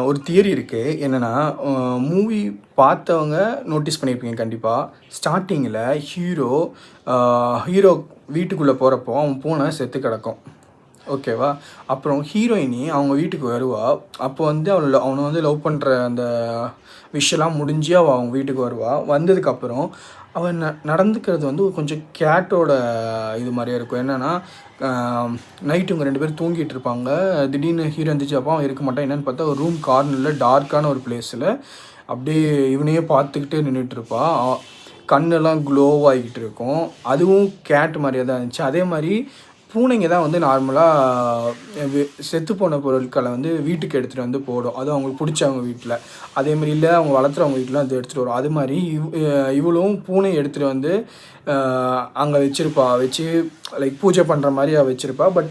ஒரு தியரி இருக்குது. என்னென்னா, மூவி பார்த்தவங்க நோட்டீஸ் பண்ணியிருப்பீங்க கண்டிப்பாக. ஸ்டார்ட்டிங்கில் ஹீரோ வீட்டுக்குள்ளே போகிறப்போ அவன் பூனை செத்து கிடக்கும். ஓகேவா? அப்புறம் ஹீரோயினி அவங்க வீட்டுக்கு வருவா. அப்போ வந்து அவனை வந்து லவ் பண்ணுற அந்த விஷயம்லாம் முடிஞ்சு அவள் அவங்க வீட்டுக்கு வருவா. வந்ததுக்கப்புறம் அவன் நடந்துக்கிறது வந்து கொஞ்சம் கேட்டோட இது மாதிரியே இருக்கும். என்னென்னா, நைட்டு இவங்க 2 பேரும் தூங்கிட்டு இருப்பாங்க. திடீர்னு ஹீரோ எந்திரிச்சு அப்போ அவன் இருக்க மாட்டான். என்னென்னு பார்த்தா ஒரு ரூம் கார்னரில் டார்க்கான ஒரு பிளேஸில் அப்படியே இவனையே பார்த்துக்கிட்டே நின்றுட்டுருப்பா. கண்ணெல்லாம் க்ளோவாகிக்கிட்டு இருக்கும். அதுவும் கேட் மாதிரியே தான் இருந்துச்சு. அதே மாதிரி பூனைங்க தான் வந்து நார்மலாக செத்துப்போன பொருட்களை வந்து வீட்டுக்கு எடுத்துகிட்டு வந்து போடும். அது அவங்களுக்கு பிடிச்சவங்க வீட்டில். அதேமாதிரி இல்லை அவங்க வளர்த்துறவங்க வீட்டில் அது எடுத்துகிட்டு வரும். அது மாதிரி இவளும் பூனை எடுத்துகிட்டு வந்து அங்கே வச்சுருப்பா. வச்சு லைக் பூஜை பண்ணுற மாதிரி வச்சுருப்பா. பட்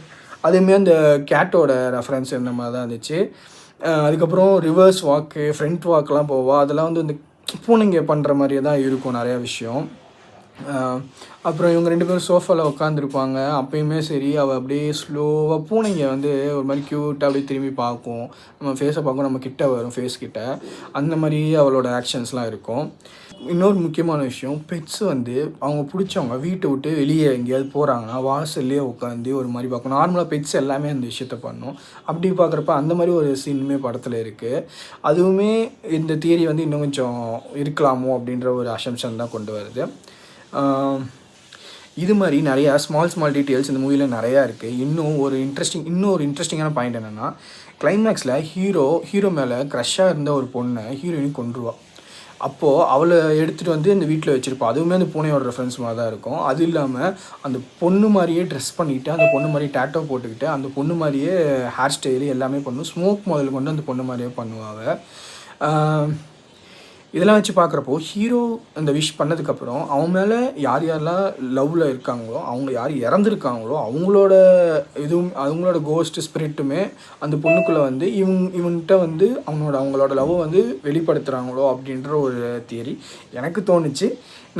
அதேமாரி அந்த கேட்டோட ரெஃபரன்ஸ் இந்த மாதிரி தான் இருந்துச்சு. அதுக்கப்புறம் ரிவர்ஸ் வாக்கு, ஃப்ரண்ட் வாக்கெலாம் போவா. அதெல்லாம் வந்து இந்த பூனைங்க பண்ணுற மாதிரியே தான் இருக்கும் நிறையா விஷயம். அப்புறம் இவங்க 2 பேரும் சோஃபாவில் உட்காந்துருப்பாங்க. அப்பயுமே சரி, அவள் அப்படியே ஸ்லோவாக பூனைங்க வந்து ஒரு மாதிரி க்யூட்டாக அப்படியே திரும்பி பார்க்கும். நம்ம ஃபேஸை பார்க்கும், நம்ம கிட்ட வரும் ஃபேஸ் கிட்ட. அந்த மாதிரி அவளோட ஆக்ஷன்ஸ்லாம் இருக்கும். இன்னொரு முக்கியமான விஷயம், பெட்ஸ் வந்து அவங்க பிடிச்சவங்க வீட்டை விட்டு வெளியே எங்கேயாவது போகிறாங்கன்னா வாசல்லையே உட்காந்து ஒரு மாதிரி பார்க்கணும். நார்மலாக பெட்ஸ் எல்லாமே அந்த விஷயத்த பண்ணும். அப்படி பார்க்குறப்ப அந்த மாதிரி ஒரு சீனுமே படத்தில் இருக்குது. அதுவுமே இந்த தியரி வந்து இன்னும் கொஞ்சம் இருக்கலாமோ அப்படின்ற ஒரு அசம்ஷன் தான் கொண்டு வருது. இது மாதிரி நிறையா ஸ்மால் டீட்டெயில்ஸ் இந்த மூவியில் நிறையா இருக்குது. இன்னொரு இன்ட்ரெஸ்டிங்கான பாயிண்ட் என்னென்னா, கிளைமேக்ஸில் ஹீரோ மேலே க்ரஷ்ஷாக இருந்த ஒரு பொண்ணை ஹீரோயின் கொன்றுவா. அப்போது அவளை எடுத்துகிட்டு வந்து இந்த வீட்டில் வச்சுருப்பா. அதுவுமே அந்த பூனையோட ரெஃபரன்ஸ் மாதிரி தான் இருக்கும். அது இல்லாமல் அந்த பொண்ணு மாதிரியே ட்ரெஸ் பண்ணிவிட்டு, அந்த பொண்ணு மாதிரி டேட்டோ போட்டுக்கிட்டு, அந்த பொண்ணு மாதிரியே ஹேர் ஸ்டைலு எல்லாமே பண்ணும். ஸ்மோக் முதல் கொண்டு அந்த பொண்ணு மாதிரியே பண்ணுவாங்க. இதெல்லாம் வச்சு பார்க்குறப்போ ஹீரோ அந்த விஷ் பண்ணதுக்கப்புறம் அவன் மேலே யாரெல்லாம் லவ்வில் இருக்காங்களோ, அவங்க யார் இறந்துருக்காங்களோ அவங்களோட கோஸ்ட் ஸ்பிரிட்டுமே அந்த பொண்ணுக்குள்ளே வந்து இவன்கிட்ட வந்து அவங்களோட லவ்வை வந்து வெளிப்படுத்துகிறாங்களோ அப்படின்ற ஒரு தியரி எனக்கு தோணுச்சு.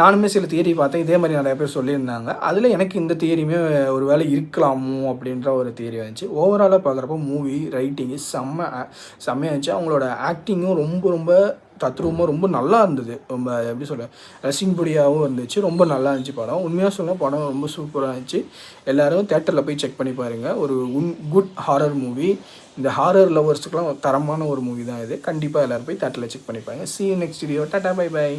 நானுமே சில தியரி பார்த்தேன். இதே மாதிரி நிறைய பேர் சொல்லியிருந்தாங்க. அதில் எனக்கு இந்த தியரியுமே ஒரு வேளை இருக்கலாமோ அப்படின்ற ஒரு தியரி வந்துச்சு. ஓவராலாக பார்க்குறப்போ மூவி ரைட்டிங்கு செம்மையாக இருந்துச்சு. அவங்களோட ஆக்டிங்கும் ரொம்ப தத்ரூபமாக ரொம்ப நல்லா இருந்தது. ரொம்ப எப்படி சொல்ல, ரசிக்கும்படியாகவும் இருந்துச்சு. ரொம்ப நல்லா இருந்துச்சு படம். உண்மையாக சொன்னால் படம் ரொம்ப சூப்பராக இருந்துச்சு. எல்லோரும் தேட்டரில் போய் செக் பண்ணி பாருங்கள். ஒரு குட் ஹாரர் மூவி. இந்த ஹாரர் லவர்ஸுக்கெலாம் தரமான ஒரு மூவி தான் இது. கண்டிப்பாக எல்லோரும் போய் தேட்டரில் செக் பண்ணி பாருங்கள். See you next video. Tata, bye by.